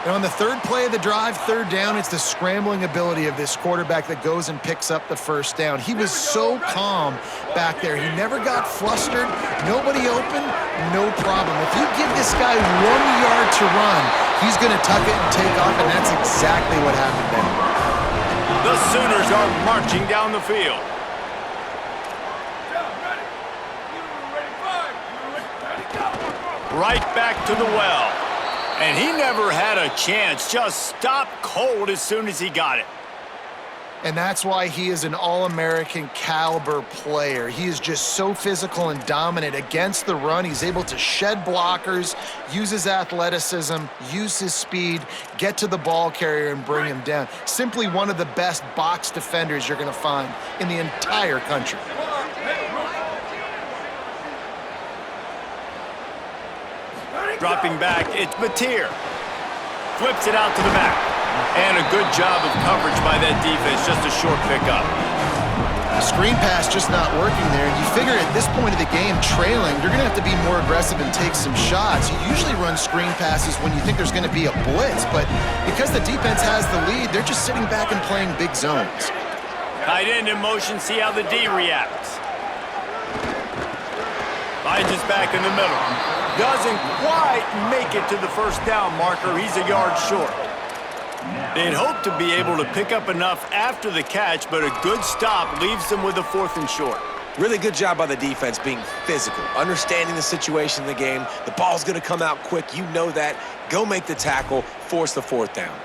And on the third play of the drive, third down, it's the scrambling ability of this quarterback that goes and picks up the first down. He was so calm back there. He never got flustered. Nobody open, no problem. If you give this guy 1 yard to run, he's going to tuck it and take off, and that's exactly what happened there. The Sooners are marching down the field. Right back to the well. And he never had a chance, just stopped cold as soon as he got it. And that's why he is an All-American caliber player. He is just so physical and dominant against the run. He's able to shed blockers, use his athleticism, use his speed, get to the ball carrier and bring him down. Simply one of the best box defenders you're going to find in the entire country. Dropping back, it's Mateer. Flips it out to the back. And a good job of coverage by that defense, just a short pickup. Screen pass just not working there. You figure at this point of the game, trailing, you're going to have to be more aggressive and take some shots. You usually run screen passes when you think there's going to be a blitz, but because the defense has the lead, they're just sitting back and playing big zones. Tight end in motion, see how the D reacts. Finds his back in the middle. Doesn't quite make it to the first down marker. He's a yard short. They'd hope to be able to pick up enough after the catch, but a good stop leaves them with a 4th and short. Really good job by the defense being physical, understanding the situation in the game. The ball's going to come out quick. You know that. Go make the tackle, force the 4th down.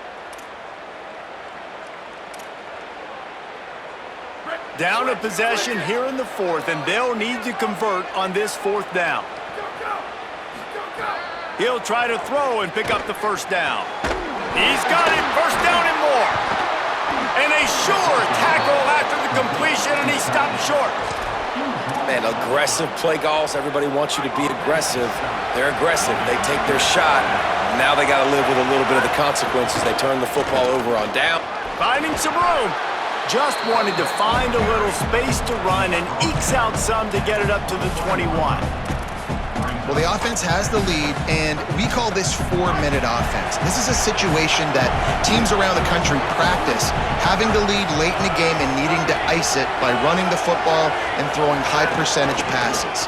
Down a possession here in the 4th, and they'll need to convert on this 4th down. He'll try to throw and pick up the first down. He's got it, first down and more. And a sure tackle after the completion, and he stopped short. Man, aggressive play calls. Everybody wants you to be aggressive. They're aggressive. They take their shot. Now they got to live with a little bit of the consequences. They turn the football over on down. Finding some room. Just wanted to find a little space to run and ekes out some to get it up to the 21. Well, the offense has the lead, and we call this 4-minute offense. This is a situation that teams around the country practice, having the lead late in the game and needing to ice it by running the football and throwing high-percentage passes.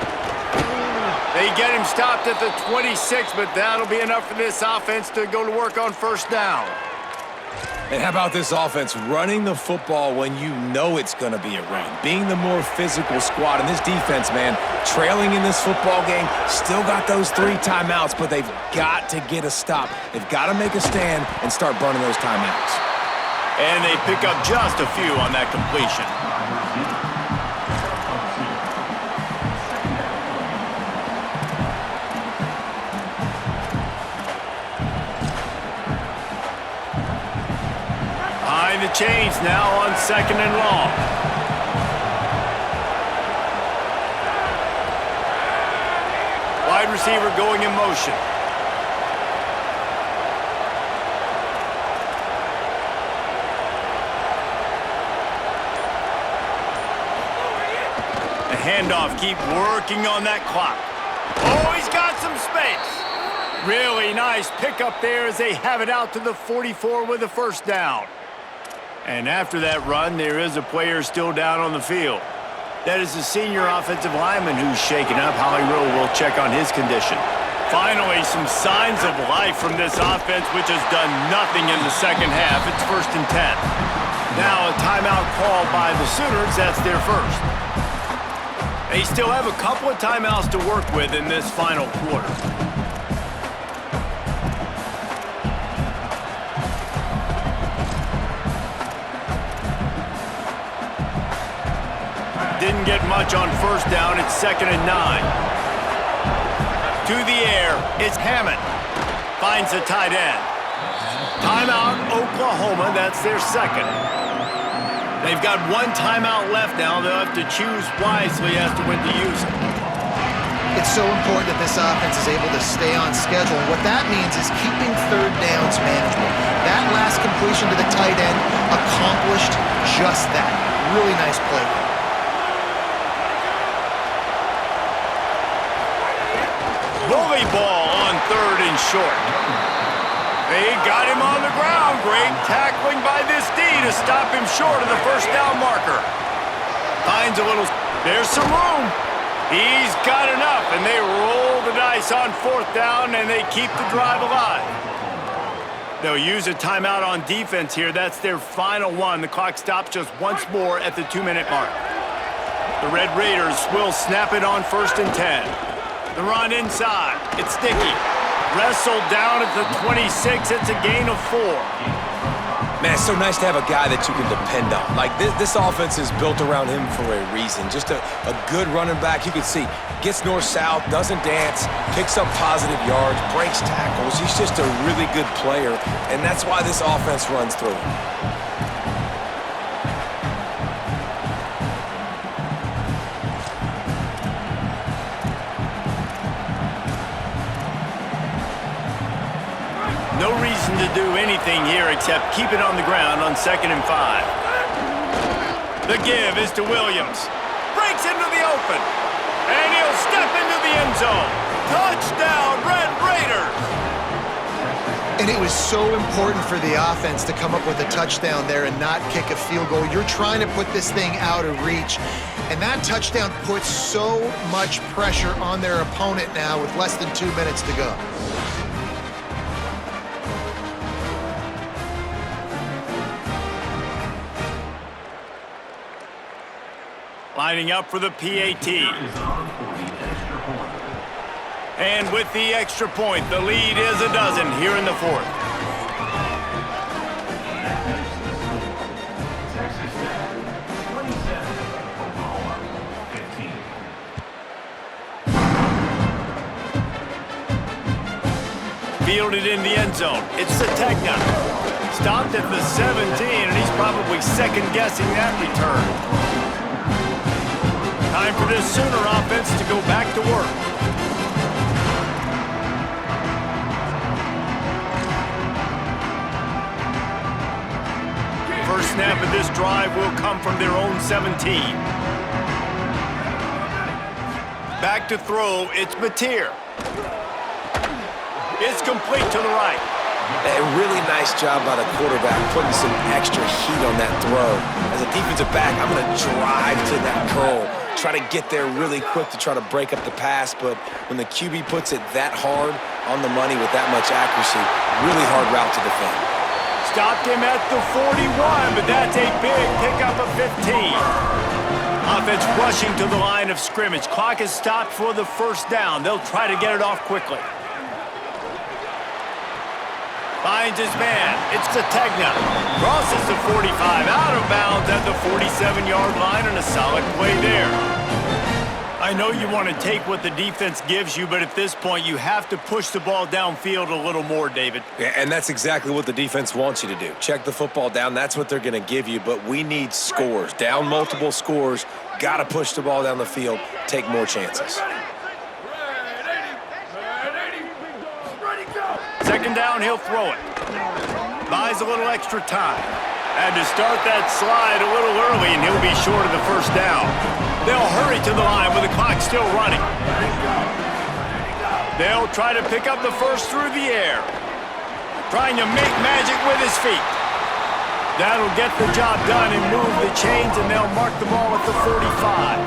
They get him stopped at the 26, but that'll be enough for this offense to go to work on first down. And how about this offense running the football when you know it's going to be a run? Being the more physical squad. And this defense, man, trailing in this football game, still got those 3 timeouts, but they've got to get a stop. They've got to make a stand and start burning those timeouts. And they pick up just a few on that completion. Behind the chains now on 2nd and long. Wide receiver going in motion. The handoff, keep working on that clock. Oh, he's got some space. Really nice pickup there as they have it out to the 44 with a first down. And after that run, there is a player still down on the field. That is the senior offensive lineman who's shaken up. Holly Rowe will check on his condition. Finally, some signs of life from this offense, which has done nothing in the second half. It's 1st and 10. Now a timeout called by the Sooners. That's their first. They still have a couple of timeouts to work with in this final quarter. get much on first down. It's 2nd and 9. To the air, it's Hammond. Finds the tight end. Timeout, Oklahoma. That's their second. They've got one timeout left now. They'll have to choose wisely as to when to use it. It's so important that this offense is able to stay on schedule. And what that means is keeping third downs manageable. That last completion to the tight end accomplished just that. Really nice play. Bully ball on 3rd and short. They got him on the ground. Great tackling by this D to stop him short of the first down marker. Finds a little... There's some room. He's got enough, and they roll the dice on 4th down, and they keep the drive alive. They'll use a timeout on defense here. That's their final one. The clock stops just once more at the 2-minute mark. The Red Raiders will snap it on 1st and 10. The run inside. It's Sticky. Wrestled down at the 26. It's a gain of 4. Man, it's so nice to have a guy that you can depend on. Like, this offense is built around him for a reason. Just a good running back. You can see, gets north-south, doesn't dance, picks up positive yards, breaks tackles. He's just a really good player, and that's why this offense runs through him. No reason to do anything here except keep it on the ground on 2nd and 5. The give is to Williams. Breaks into the open. And he'll step into the end zone. Touchdown, Red Raiders! And it was so important for the offense to come up with a touchdown there and not kick a field goal. You're trying to put this thing out of reach. And that touchdown puts so much pressure on their opponent now with less than 2 minutes to go. Lining up for the PAT. And with the extra point, the lead is a dozen here in the 4th. Texas Tech, 27, Oklahoma, 15. Fielded in the end zone. It's Sategna. Stopped at the 17, and he's probably second-guessing that return. Time for this Sooner offense to go back to work. First snap of this drive will come from their own 17. Back to throw, it's Mateer. It's complete to the right. A really nice job by the quarterback putting some extra heat on that throw. As a defensive back, I'm going to drive to that curl. Try to get there really quick to try to break up the pass, but when the QB puts it that hard on the money with that much accuracy, really hard route to defend. Stopped him at the 41, but that's a big pickup of 15. Offense rushing to the line of scrimmage. Clock is stopped for the first down. They'll try to get it off quickly. Finds his man. It's Sategna. Crosses the 45, out of bounds at the 47-yard line, and a solid play there. I know you want to take what the defense gives you, but at this point, you have to push the ball downfield a little more, David. Yeah, and that's exactly what the defense wants you to do. Check the football down. That's what they're going to give you, but we need scores. Down multiple scores. Got to push the ball down the field. Take more chances. Second down, he'll throw it. Buys a little extra time. Had to start that slide a little early, and he'll be short of the first down. They'll hurry to the line with the clock still running. They'll try to pick up the first through the air. Trying to make magic with his feet. That'll get the job done and move the chains, and they'll mark the ball at the 45.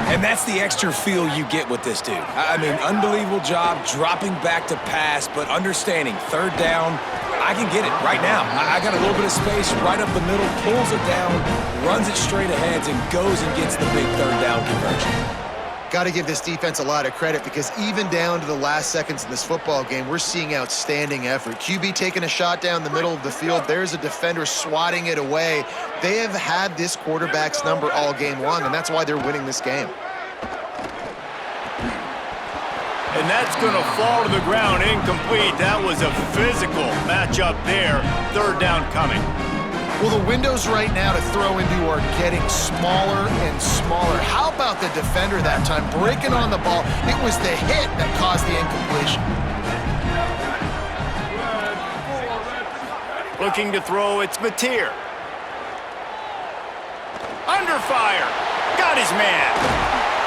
And that's the extra feel you get with this dude. I mean, unbelievable job dropping back to pass, but understanding third down, I can get it right now. I got a little bit of space right up the middle, pulls it down, runs it straight ahead, and goes and gets the big third down conversion. got to give this defense a lot of credit because even down to the last seconds in this football game, we're seeing outstanding effort. QB taking a shot down the middle of the field. There's a defender swatting it away. They have had this quarterback's number all game long, and that's why they're winning this game. And that's going to fall to the ground incomplete. That was a physical matchup there. Third down coming. Well, the windows right now to throw into are getting smaller and smaller. How about the defender that time breaking on the ball? It was the hit that caused the incompletion. Looking to throw, it's Mateer. Under fire. Got his man.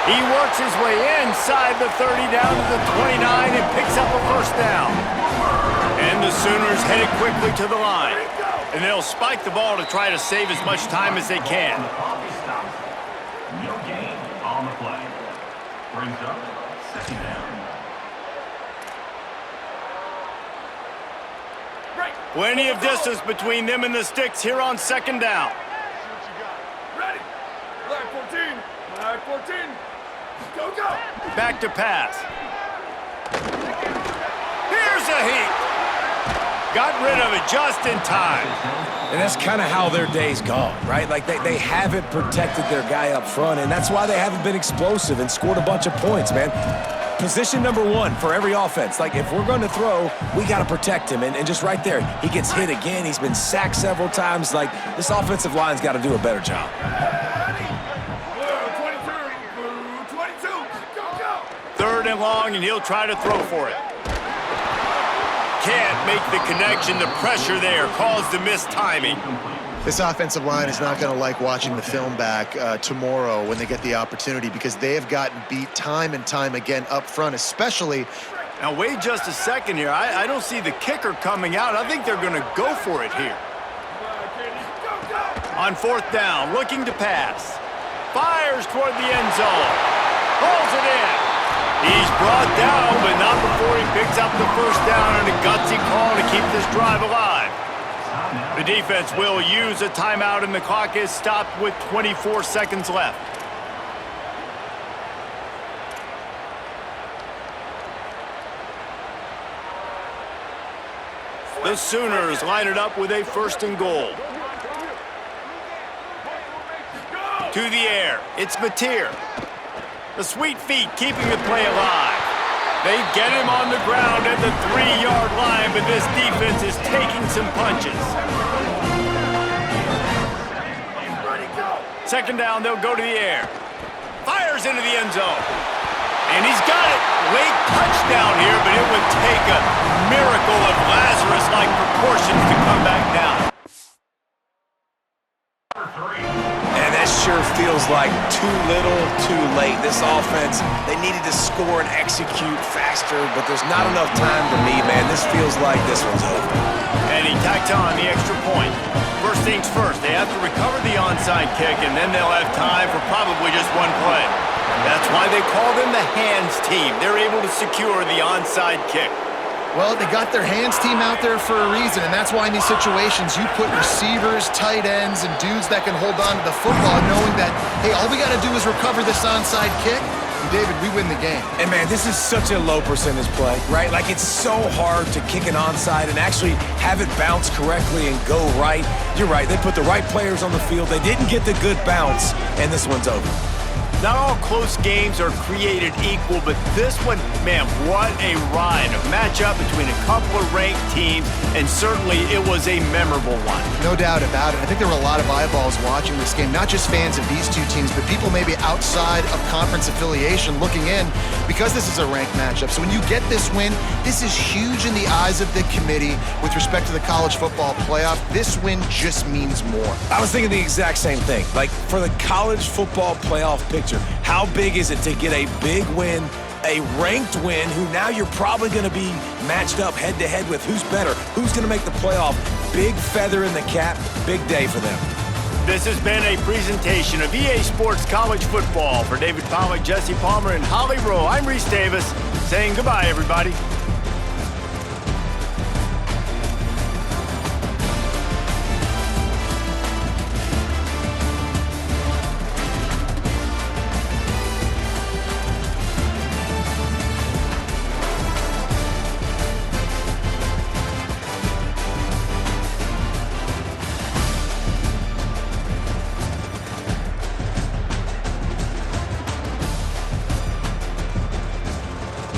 He works his way inside the 30 down to the 29 and picks up a first down. And the Sooners headed quickly to the line. And they'll spike the ball to try to save as much time as they can. No gain on the play. Brings up second down. Plenty of distance between them and the sticks here on second down. Ready. Black 14. Black 14. Go, go. Back to pass. Here's a heat. Got rid of it just in time. And that's kind of how their day's gone, right? Like they haven't protected their guy up front, and that's why they haven't been explosive and scored a bunch of points, man. Position number one for every offense. Like, if we're going to throw, we got to protect him. And just right there, he gets hit again. He's been sacked several times. Like, this offensive line's got to do a better job. Blue 22. Go, go. Third and long, and he'll try to throw for it. Can't make the connection. The pressure there caused the missed timing. This offensive line is not going to like watching the film back tomorrow when they get the opportunity because they have gotten beat time and time again up front, especially. Now, wait just a second here. I don't see the kicker coming out. I think they're going to go for it here. On fourth down, looking to pass. Fires toward the end zone. Pulls it in. He's brought down, but not before he picks up the first down and a gutsy call to keep this drive alive. The defense will use a timeout, and the clock is stopped with 24 seconds left. The Sooners line it up with a first and goal. To the air, it's Mateer. The sweet feet keeping the play alive. They get him on the ground at the 3-yard line, but this defense is taking some punches. Second down, they'll go to the air. Fires into the end zone. And he's got it. Late touchdown here, but it would take a miracle of Lazarus-like proportions to come back down. And that sure feels like too little, too late. This offense, they needed to score and execute faster, but there's not enough time to me, man. This feels like this one's over. And he tacked on the extra point. First things first, they have to recover the onside kick, and then they'll have time for probably just one play. That's why they call them the hands team. They're able to secure the onside kick. Well, they got their hands team out there for a reason, and that's why in these situations you put receivers, tight ends, and dudes that can hold on to the football knowing that, hey, all we got to do is recover this onside kick, and David, we win the game. And, man, this is such a low percentage play, right? Like, it's so hard to kick an onside and actually have it bounce correctly and go right. You're right. They put the right players on the field. They didn't get the good bounce, and this one's over. Not all close games are created equal, but this one, man, what a ride. A matchup between a couple of ranked teams, and certainly it was a memorable one. No doubt about it. I think there were a lot of eyeballs watching this game, not just fans of these two teams, but people maybe outside of conference affiliation looking in because this is a ranked matchup. So when you get this win, this is huge in the eyes of the committee with respect to the college football playoff. This win just means more. I was thinking the exact same thing. Like, for the college football playoff picture, how big is it to get a big win, a ranked win, who now you're probably going to be matched up head-to-head with who's better, who's going to make the playoff. Big feather in the cap, big day for them. This has been a presentation of EA Sports College Football. For David Pollack, Jesse Palmer, and Holly Rowe, I'm Reese Davis saying goodbye, everybody.